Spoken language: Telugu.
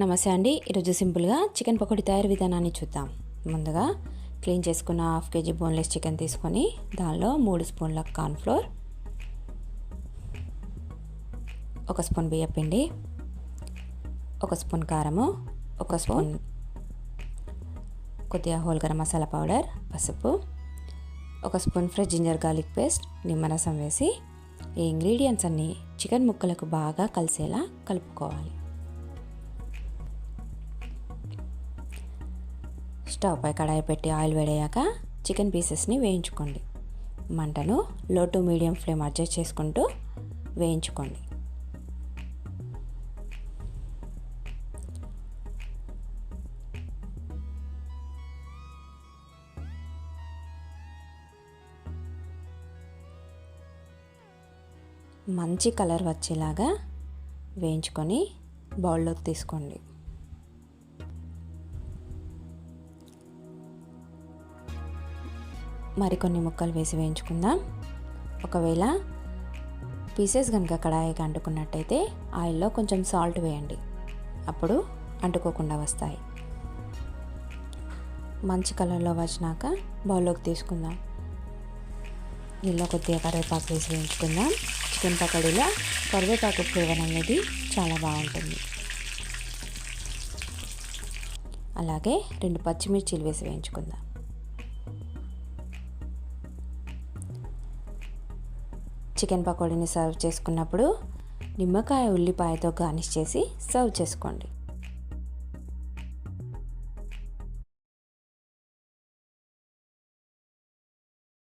నమస్తే అండి. ఈరోజు సింపుల్గా చికెన్ పకోడీ తయారు విధానాన్ని చూద్దాం. ముందుగా క్లీన్ చేసుకున్న 1/2 kg బోన్లెస్ చికెన్ తీసుకొని దానిలో 3 స్పూన్ల కార్న్ఫ్లోర్, 1 స్పూన్ బియ్యం పిండి, 1 స్పూన్ కారము, 1 స్పూన్ కొద్దిగా హోల్ గరం మసాలా పౌడర్, పసుపు, 1 spoon fresh ginger garlic paste, నిమ్మరసం వేసి ఈ ఇంగ్రీడియంట్స్ అన్నీ చికెన్ ముక్కలకు బాగా కలిసేలా కలుపుకోవాలి. స్టవ్ పై కడాయి పెట్టి ఆయిల్ వేడయ్యాక చికెన్ పీసెస్ని వేయించుకోండి. మంటను లో టు మీడియం ఫ్లేమ్ అడ్జస్ట్ చేసుకుంటూ వేయించుకోండి. మంచి కలర్ వచ్చేలాగా వేయించుకొని బౌల్లోకి తీసుకోండి. మరికొన్ని ముక్కలు వేసి వేయించుకుందాం. ఒకవేళ పీసెస్ కనుక కడాయికి అంటుకున్నట్టయితే ఆయిల్లో కొంచెం సాల్ట్ వేయండి, అప్పుడు అంటుకోకుండా వస్తాయి. మంచి కలర్లో వచ్చినాక బౌల్లోకి తీసుకుందాం. దీనిలో కొద్దిగా కరివేపాకు వేసి వేయించుకుందాం. చికెన్ పకోడీలో కరివేపాకు ఫ్లేవర్ అనేది చాలా బాగుంటుంది. అలాగే 2 పచ్చిమిర్చీలు వేసి వేయించుకుందాం. చికెన్ పకోడీని సర్వ్ చేసుకున్నప్పుడు నిమ్మకాయ ఉల్లిపాయతో గార్నిష్ చేసి సర్వ్ చేసుకోండి.